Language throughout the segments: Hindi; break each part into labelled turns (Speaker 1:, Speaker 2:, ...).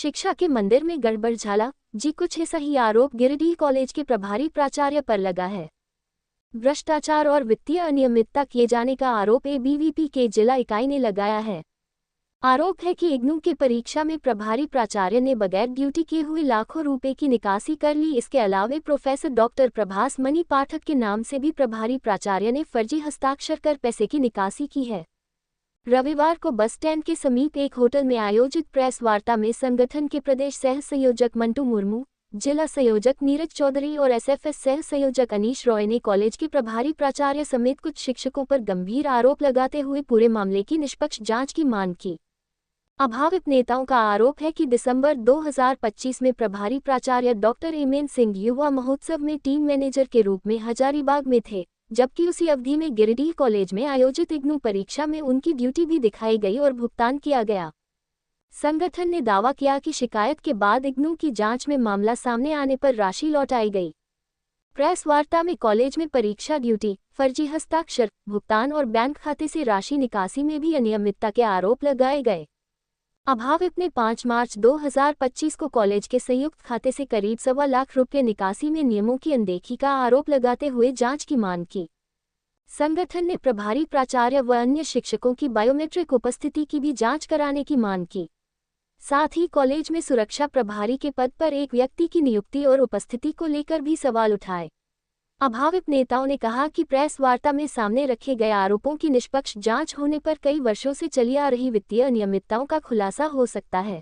Speaker 1: शिक्षा के मंदिर में गड़बड़ झाला जी, कुछ ऐसा ही आरोप गिरिडीह कॉलेज के प्रभारी प्राचार्य पर लगा है। भ्रष्टाचार और वित्तीय अनियमितता किए जाने का आरोप एबीवीपी के जिला इकाई ने लगाया है। आरोप है कि इग्नू के परीक्षा में प्रभारी प्राचार्य ने बगैर ड्यूटी किए हुए लाखों रुपए की निकासी कर ली। इसके अलावा प्रोफेसर डॉक्टर प्रभास मणि पाठक के नाम से भी प्रभारी प्राचार्य ने फर्जी हस्ताक्षर कर पैसे की निकासी की है। रविवार को बस स्टैंड के समीप एक होटल में आयोजित प्रेस वार्ता में संगठन के प्रदेश सह संयोजक मंटू मुर्मू, जिला संयोजक नीरज चौधरी और एसएफएस सह संयोजक अनीश रॉय ने कॉलेज के प्रभारी प्राचार्य समेत कुछ शिक्षकों पर गंभीर आरोप लगाते हुए पूरे मामले की निष्पक्ष जांच की मांग की। अभावित नेताओं का आरोप है कि दिसंबर 2025 में प्रभारी प्राचार्य डॉक्टर एमएन सिंह युवा महोत्सव में टीम मैनेजर के रूप में हजारीबाग में थे, जबकि उसी अवधि में गिरिडीह कॉलेज में आयोजित इग्नू परीक्षा में उनकी ड्यूटी भी दिखाई गई और भुगतान किया गया। संगठन ने दावा किया कि शिकायत के बाद इग्नू की जांच में मामला सामने आने पर राशि लौटाई गई। प्रेस वार्ता में कॉलेज में परीक्षा ड्यूटी, फर्जी हस्ताक्षर, भुगतान और बैंक खाते से राशि निकासी में भी अनियमितता के आरोप लगाए गए। अभावित ने 5 मार्च 2025 को कॉलेज के संयुक्त खाते से करीब 1.25 लाख रुपये निकासी में नियमों की अनदेखी का आरोप लगाते हुए जांच की मांग की। संगठन ने प्रभारी प्राचार्य व अन्य शिक्षकों की बायोमेट्रिक उपस्थिति की भी जांच कराने की मांग की। साथ ही कॉलेज में सुरक्षा प्रभारी के पद पर एक व्यक्ति की नियुक्ति और उपस्थिति को लेकर भी सवाल उठाए। अभावित नेताओं ने कहा कि प्रेस वार्ता में सामने रखे गए आरोपों की निष्पक्ष जांच होने पर कई वर्षों से चली आ रही वित्तीय अनियमितताओं का खुलासा हो सकता है।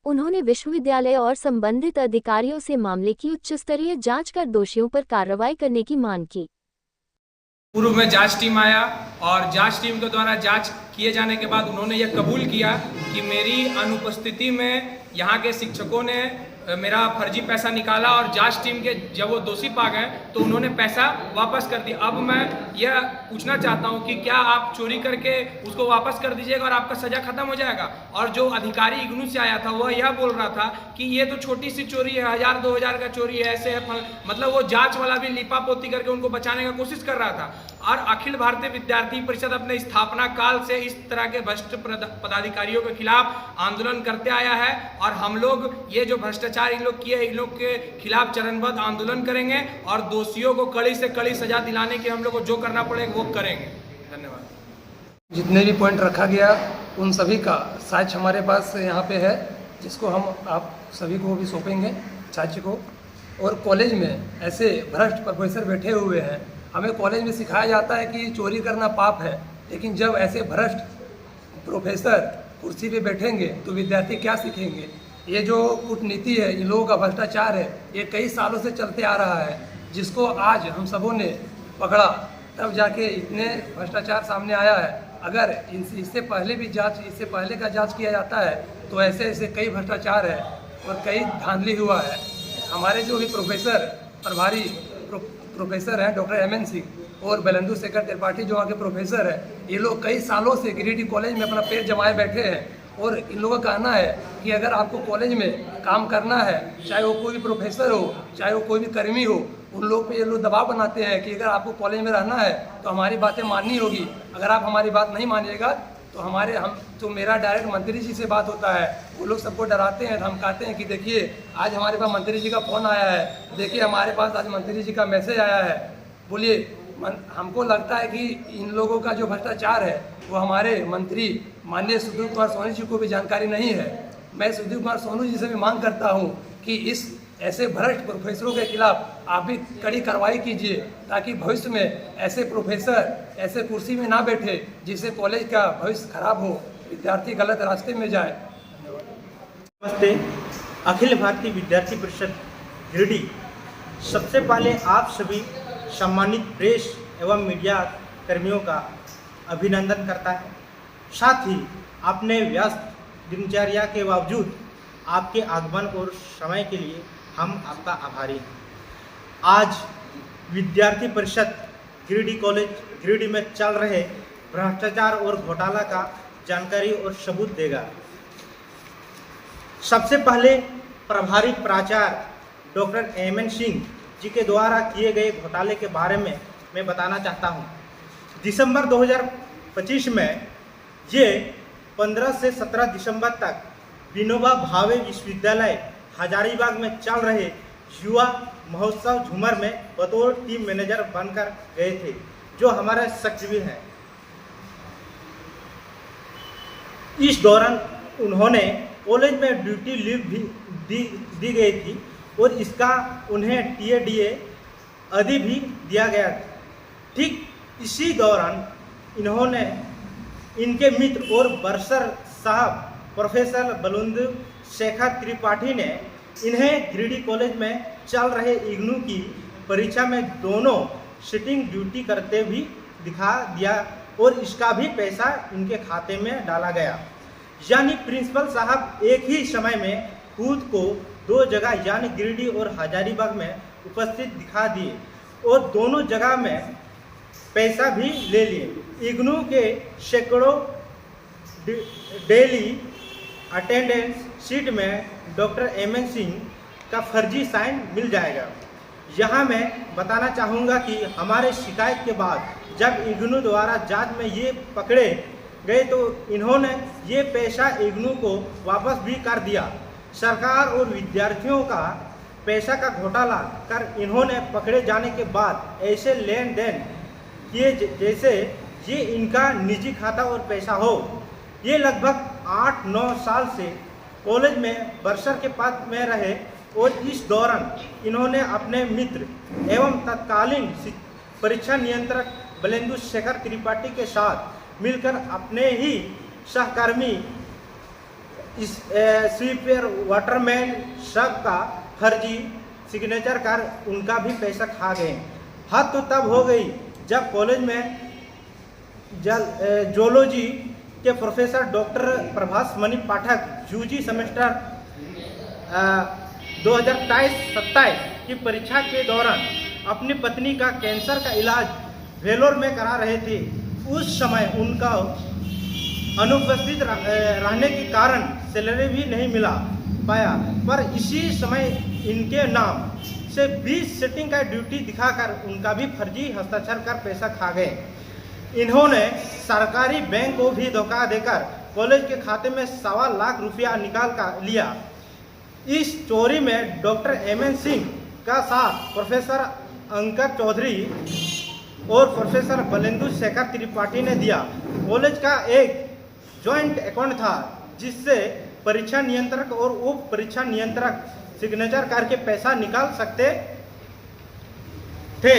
Speaker 1: उन्होंने विश्वविद्यालय और संबंधित अधिकारियों से मामले की उच्चस्तरीय जांच कर दोषियों पर कार्रवाई करने की मांग की।
Speaker 2: पूर्व में जांच टीम आया और जांच टीम के द्वारा जांच किए जाने के बाद उन्होंने यह कबूल किया कि मेरी अनुपस्थिति में यहाँ के शिक्षकों ने मेरा फर्जी पैसा निकाला और जांच टीम के जब वो दोषी पा गए तो उन्होंने पैसा वापस कर दिया। अब मैं यह पूछना चाहता हूँ कि क्या आप चोरी करके उसको वापस कर दीजिएगा और आपका सजा खत्म हो जाएगा? और जो अधिकारी इग्नू से आया था वह यह बोल रहा था कि ये तो छोटी सी चोरी है, 1000-2000 का चोरी है, ऐसे है। मतलब वो जांच वाला भी लिपापोती करके उनको बचाने का कोशिश कर रहा था। और अखिल भारतीय विद्यार्थी परिषद अपने स्थापना काल से इस तरह के भ्रष्ट पदाधिकारियों के खिलाफ आंदोलन करते आया है और हम लोग ये जो भ्रष्टाचार इन लोग किए, इन लोग के खिलाफ चरणबद्ध आंदोलन करेंगे और दोषियों को कड़ी से कड़ी सजा दिलाने के हम लोग को जो करना पड़ेगा वो करेंगे। धन्यवाद।
Speaker 3: जितने भी पॉइंट रखा गया उन सभी का साक्ष्य हमारे पास यहाँ पे है, जिसको हम आप सभी को भी सौंपेंगे साक्ष्य को। और कॉलेज में ऐसे भ्रष्ट प्रोफेसर बैठे हुए हैं। हमें कॉलेज में सिखाया जाता है कि चोरी करना पाप है, लेकिन जब ऐसे भ्रष्ट प्रोफेसर कुर्सी पे बैठेंगे तो विद्यार्थी क्या सीखेंगे? ये जो कूटनीति है, इन लोगों का भ्रष्टाचार है, ये कई सालों से चलते आ रहा है, जिसको आज हम सबों ने पकड़ा तब जाके इतने भ्रष्टाचार सामने आया है। अगर इससे पहले भी इससे पहले का जांच किया जाता है तो ऐसे ऐसे कई भ्रष्टाचार है और कई धांधली हुआ है। हमारे जो भी प्रोफेसर प्रभारी प्रोफेसर हैं डॉक्टर एमएन सिंह और बलेंदु शेखर त्रिपाठी जो वहाँ के प्रोफेसर हैं, ये लोग कई सालों से गिरिडीह कॉलेज में अपना पैर जमाए बैठे हैं। और इन लोगों का कहना है कि अगर आपको कॉलेज में काम करना है, चाहे वो कोई भी प्रोफेसर हो, चाहे वो कोई भी कर्मी हो, उन लोग पे ये लोग दबाव बनाते हैं कि अगर आपको कॉलेज में रहना है तो हमारी बातें माननी होगी। अगर आप हमारी बात नहीं मानिएगा तो मेरा डायरेक्ट मंत्री जी से बात होता है। वो लोग सबको डराते हैं, धमकाते हैं कि देखिए आज हमारे पास मंत्री जी का फ़ोन आया है, देखिए हमारे पास आज मंत्री जी का मैसेज आया है। बोलिए, हमको लगता है कि इन लोगों का जो भ्रष्टाचार है वो हमारे मंत्री माननीय सुधीर कुमार सोनू जी को भी जानकारी नहीं है। मैं सुधीर कुमार सोनू जी से भी मांग करता हूँ कि इस ऐसे भ्रष्ट प्रोफेसरों के खिलाफ आप भी कड़ी कार्रवाई कीजिए, ताकि भविष्य में ऐसे प्रोफेसर ऐसे कुर्सी में ना बैठे जिससे कॉलेज का भविष्य खराब हो, विद्यार्थी गलत रास्ते में जाए।
Speaker 4: नमस्ते। अखिल भारतीय विद्यार्थी परिषद गिरिडीह सबसे पहले आप सभी सम्मानित प्रेस एवं मीडिया कर्मियों का अभिनंदन करता है। साथ ही अपने व्यस्त दिनचर्या के बावजूद आपके आगमन और समय के लिए हम आपका आभारी हैं। आज विद्यार्थी परिषद गिरिडीह कॉलेज गिरिडीह में चल रहे भ्रष्टाचार और घोटाला का जानकारी और सबूत देगा। सबसे पहले प्रभारी प्राचार्य डॉक्टर एमएन सिंह जी के द्वारा किए गए घोटाले के बारे में मैं बताना चाहता हूं। दिसंबर 2025 में ये 15 से 17 दिसंबर तक विनोबा भावे विश्वविद्यालय हजारीबाग में चल रहे युवा महोत्सव झूमर में बतौर टीम मैनेजर बनकर गए थे, जो हमारे सक्रिय हैं। इस दौरान उन्होंने कॉलेज में ड्यूटी लीव भी दी गई थी और इसका उन्हें टीएडीए आदि भी दिया गया था। ठीक इसी दौरान इन्होंने इनके मित्र और बरसर साहब प्रोफेसर बलुंद शेखर त्रिपाठी ने इन्हें गिरिडीह कॉलेज में चल रहे इग्नू की परीक्षा में दोनों सिटिंग ड्यूटी करते भी दिखा दिया और इसका भी पैसा इनके खाते में डाला गया। यानी प्रिंसिपल साहब एक ही समय में खुद को दो जगह यानी गिरिडीह और हजारीबाग में उपस्थित दिखा दिए और दोनों जगह में पैसा भी ले लिए। इग्नू के सैकड़ों डेली अटेंडेंस शीट में डॉक्टर एमएन सिंह का फर्जी साइन मिल जाएगा। यहाँ मैं बताना चाहूँगा कि हमारे शिकायत के बाद जब इग्नू द्वारा जांच में ये पकड़े गए तो इन्होंने ये पैसा इग्नू को वापस भी कर दिया। सरकार और विद्यार्थियों का पैसा का घोटाला कर इन्होंने पकड़े जाने के बाद ऐसे लेन देन किए जैसे ये इनका निजी खाता और पैसा हो। ये लगभग 8-9 साल से कॉलेज में बरसर के पद में रहे और इस दौरान इन्होंने अपने मित्र एवं तत्कालीन परीक्षा नियंत्रक बलेंदु शेखर त्रिपाठी के साथ मिलकर अपने ही सहकर्मी इस स्वीपर वाटरमैन सब का फर्जी सिग्नेचर कर उनका भी पैसा खा गए। हद तो तब हो गई जब कॉलेज में जोलॉजी के प्रोफेसर डॉक्टर प्रभास मणि पाठक यूजी सेमेस्टर 2027 की परीक्षा के दौरान अपनी पत्नी का कैंसर का इलाज वेलोर में करा रहे थे। उस समय उनका अनुपस्थित रहने के कारण सैलरी भी नहीं मिला पाया, पर इसी समय इनके नाम से 20 सेटिंग का ड्यूटी दिखाकर उनका भी फर्जी हस्ताक्षर कर पैसा खा गए। इन्होंने सरकारी बैंक को भी धोखा देकर कॉलेज के खाते में 1.25 लाख रुपया निकाल कर लिया। इस चोरी में डॉक्टर एमएन सिंह का साथ प्रोफेसर अंकर चौधरी और प्रोफेसर बलेंदु शेखर त्रिपाठी ने दिया। कॉलेज का एक जॉइंट अकाउंट था जिससे परीक्षा नियंत्रक और उप परीक्षा नियंत्रक सिग्नेचर करके पैसा निकाल सकते थे।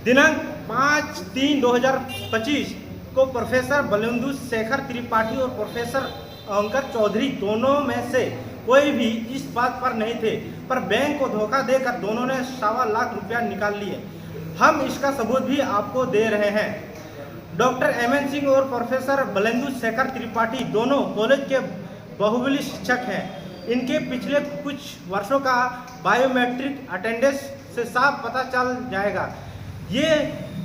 Speaker 4: दिनांक 5/3/2025 को प्रोफेसर बलेंदु शेखर त्रिपाठी और प्रोफेसर अंकर चौधरी दोनों में से कोई भी इस बात पर नहीं थे, पर बैंक को धोखा देकर दोनों ने 1.25 लाख रुपया निकाल लिए। हम इसका सबूत भी आपको दे रहे हैं। डॉक्टर एमएन सिंह और प्रोफेसर बलेंदु शेखर त्रिपाठी दोनों कॉलेज के बाहुबली शिक्षक हैं। इनके पिछले कुछ वर्षों का बायोमेट्रिक अटेंडेंस से साफ पता चल जाएगा। ये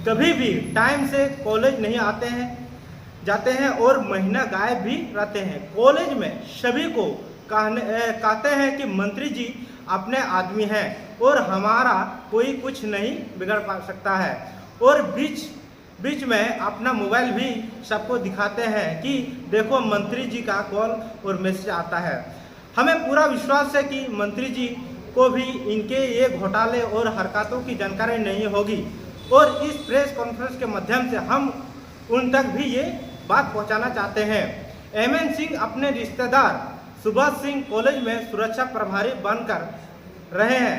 Speaker 4: कभी भी टाइम से कॉलेज नहीं आते हैं, जाते हैं और महीना गायब भी रहते हैं। कॉलेज में सभी को कहते हैं कि मंत्री जी अपने आदमी हैं और हमारा कोई कुछ नहीं बिगड़ पा सकता है, और बीच में अपना मोबाइल भी सबको दिखाते हैं कि देखो मंत्री जी का कॉल और मैसेज आता है। हमें पूरा विश्वास है कि मंत्री जी को भी इनके ये घोटाले और हरकतों की जानकारी नहीं होगी, और इस प्रेस कॉन्फ्रेंस के माध्यम से हम उन तक भी ये बात पहुंचाना चाहते हैं। एमएन सिंह अपने रिश्तेदार सुभाष सिंह कॉलेज में सुरक्षा प्रभारी बनकर रहे हैं,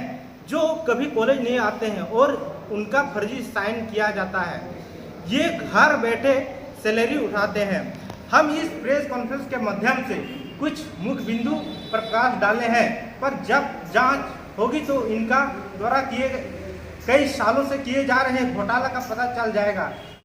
Speaker 4: जो कभी कॉलेज नहीं आते हैं और उनका फर्जी साइन किया जाता है। ये घर बैठे सैलरी उठाते हैं। हम इस प्रेस कॉन्फ्रेंस के माध्यम से कुछ मुख्य बिंदु प्रकाश डाले हैं, पर जब जांच होगी तो इनका द्वारा कई सालों से किए जा रहे घोटाला का पता चल जाएगा।